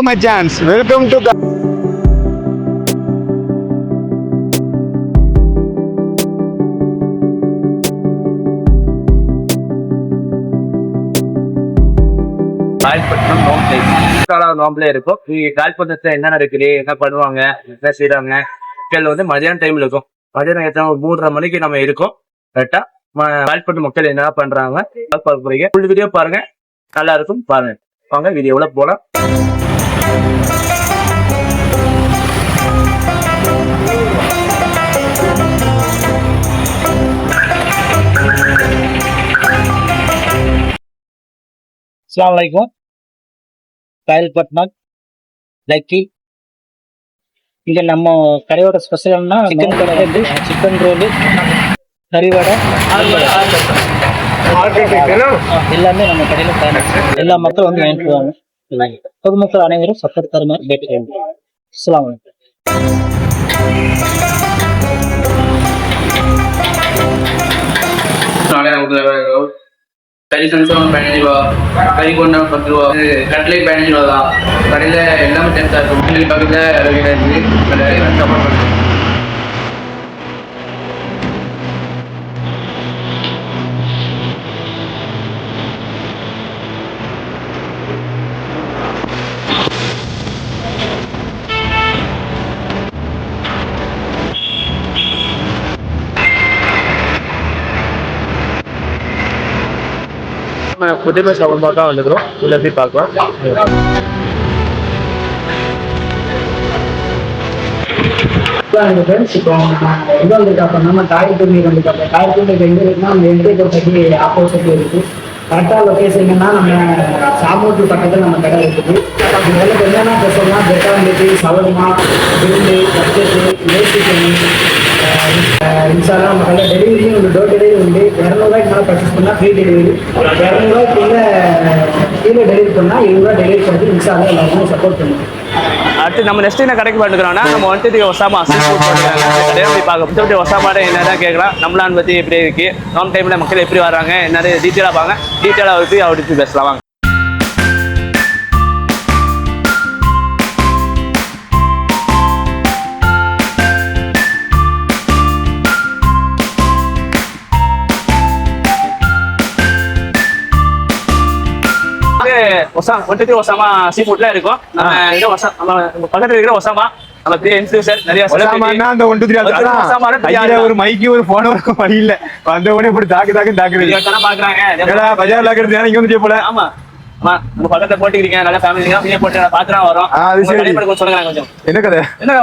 மச்சான்ஸ், welcome to Kayalpattinam நோம்புல இருக்கும். காயல்பட்டினத்துல என்னென்ன இருக்குது, என்ன பண்ணுவாங்க, என்ன செய்யறாங்க, மக்கள் வந்து மதியான டைம்ல இருக்கும். மதியானம் எத்தனை 3:30 மணிக்கு நம்ம இருக்கோம். கரெக்டா காயல்பட்டினம் மக்கள் என்ன பண்றாங்க பார்க்க போறீங்க. ஃபுல் வீடியோ பாருங்க, நல்லா இருக்கும். பாருங்க, வாங்க வீடியோல போலாம். அஸ்ஸலாமு அலைக்கும். காயல்பட்டினம் லக்கி. இங்க நம்ம கடையோட ஸ்பெஷல்னா சிக்கன் கடை, சிக்கன் ரோலு, கறிவடை, எல்லாமே நம்ம கடையில எல்லா மக்களும் வந்து வாங்கிக்குவாங்க. பொதுமக்கள் அனைவரும் சப்போர்ட் தருமாறு கேட்டுக்கோங்க. அஸ்ஸலாமு அலைக்கும். கறி சம்சம் 15 ரூபா, கறி கொண்டா 10 ரூபா, கட்லைட் 15 ரூபா தான். கடையில் எல்லாமே டென்த்தாக இருக்கும். வீட்டுக்கு பக்கத்தில் சப்போர்ட் பண்ணுறோம். புதுமை சவுண்டாக வந்துக்கிறோம். உள்ள போய் பார்க்கலாம். இப்போ இது வந்துட்டு அப்போ நம்ம காயத்தூண்டி வந்துட்டு அப்போ காயத்தூண்டி எங்கே இருக்குன்னா அந்த என்ட்ரி கோட்டைக்கு ஆப்போசிட் இருக்குது. கரெக்டாக லொக்கேஷன்னா நம்ம சாமூட்டு பக்கத்தில் நம்ம கடை இருக்குது. உங்களுக்கு என்னென்ன பேசலாம், பெட்டாம்பேட்டி, சவர்மா, விருந்து, பட்ஜெட்டு, ஏசி பண்ணி இன்ஸ்டாலாம் நம்ம கடை டெலிவரியும் உண்டு. டோர் டெலிவரி உண்டு. 200 மேலே பர்ச்சேஸ் பண்ணால் ஃப்ரீ டெலிவரி. 200 கீழே டெலிவரி பண்ணால் 20 டெலிவரி பண்ணி இன்ஸ்டாலாம் எல்லாருமே சப்போர்ட் பண்ணுவோம். அடுத்து நம்ம நெக்ஸ்ட் என்ன கடைக்கு பார்த்துக்கிறோம்னா, நம்ம வந்துட்டு ஒசாமா பார்க்க ஒசாமாட என்னதான் கேட்கலாம். நம்மளான் பற்றி எப்படி இருக்கு, நோம் டைம்ல மக்கள் எப்படி வராங்க, என்ன டீட்டெயிலாக பாங்க. டீட்டெயிலாக பற்றி அவருக்கு பேசலாம். வாங்க. ஒசாமா சீ ஃபுட்ல இருக்கும். நம்ம பக்கத்துல இருக்கிற ஒசாமா நம்ம இன்ஃப்ளூயன்சர் நிறைய அந்த 1 2 3 ஒரு மைக்கு ஒரு போன் வரைக்கும் வழி இல்ல. வந்த உடனே இப்படி தாக்குது பாக்குறாங்க. பஜார்ல இருக்கிறது இங்க வந்து போல. ஆமா, உங்க பக்கத்துல போட்டுக்கிறீங்க, நல்ல ஃபேமிலி போட்டு பாத்துறா வரும். சொல்லுங்க கொஞ்சம் என்ன கதை, என்ன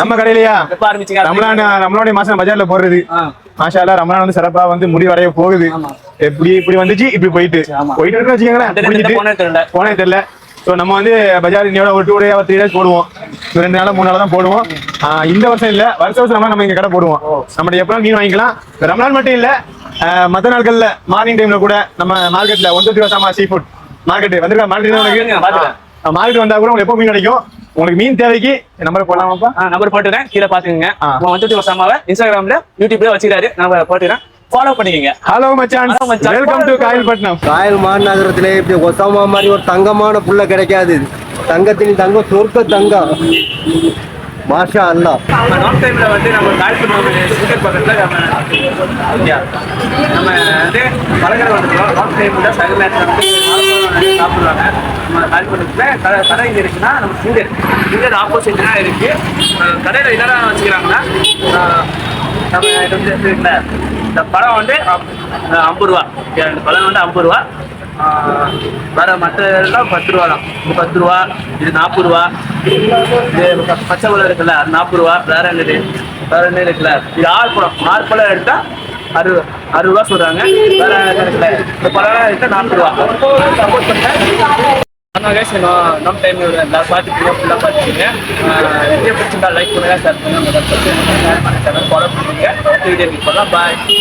நம்ம கடையிலயா எப்ப ஆரம்பிச்சீங்க? நம்மளோட மாசம் பஜார்ல போடுறது. மாஷா அல்லாஹ், ரமலான் வந்து சிறப்பா வந்து முடிவடைய போகுது. இப்படி வந்துச்சு, இப்படி போயிட்டு இருக்குன்னு வச்சுக்கோங்களேன். போனே தெரியல. ஸோ நம்ம வந்து பஜார் இன்னையோட ஒரு 2 டே 3 டேஸ் போடுவோம். 2 நாளா 3 நாளா தான் போடுவோம். இந்த வருஷம் இல்ல, வருஷம் நம்ம இங்க கடை போடுவோம். நம்ம எப்பலாம் மீன் வாங்கிக்கலாம். ரமலான் மட்டும் இல்ல, மற்ற நாட்கள்ல மார்னிங் டைம்ல கூட நம்ம மார்க்கெட்ல 1 2 ஒசாமா சீ ஃபுட் மார்க்கெட் வந்திருக்கா. மார்க்கெட் வந்தா கூட உங்களுக்கு எப்போ மீன் கிடைக்கும். உங்களுக்கு மீன் தேவைக்கு நம்பர் போடலாமாப்பா? நம்பர் போட்டுறேன், கீழே பாத்துக்கங்க. வந்துட்டு ஒசாமாவை இன்ஸ்டாகிராம்ல, யூடியூப்ல வச்சுக்கிறாரு. நம்ம போட்டுறேன், ஃபாலோ பண்ணிக்கங்க. ஹலோ மச்சான், வெல்கம் டு காயல்பட்டினம். காயல் மாநகரத்திலே இப்படி ஒசாமா மாதிரி ஒரு தங்கமான புள்ள கிடைக்காது. தங்கத்தின் தங்கம், சொர்க்க தங்கம். மாஷா அல்லாஹ். நோம் டைம்ல வந்து நம்ம காயல்பட்டினம் பக்கத்துல நம்ம வந்து பழக்கடை வந்துருக்கோம். நோம் டைம்ல சகல நேரத்தில் வந்து சாப்பிடுவாங்க. நம்ம காயல்பட்டினத்துல கடை இங்க இருக்குன்னா நம்ம சிங்கர் ஆப்போசிட் தான் இருக்கு. கடையில என்னென்ன வச்சுக்கிறாங்கன்னா, நம்ம இந்த பழம் வந்து 50 ரூபா. இந்த பழம் வந்து 50 ரூபா. வேற மற்ற எல்லாம் 10 ரூபா தான். இது 10 ரூபா, இது 40 ரூபா. இது பச்சை பழம் இருக்குல்ல, அது 40 ரூபா. வேற என்ன இருக்குல்ல, இது ஆழ்பழம் எடுத்தா 60 ரூபா சொல்றாங்க. வேற இருக்குல்ல, இந்த பழம் எடுத்தா 40 ரூபா. சப்போர்ட் பண்ணேன். நம்ம டைம் பார்த்துக்கீங்க, ஃபுல்லாக பார்த்துக்கீங்க. வீடியோ பிடிச்சிருந்தா லைக் பண்ணுங்க, ஷேர் பண்ணுங்க, ஃபாலோ பண்ணுங்க. வீடியோ பண்ணலாம். பாய்.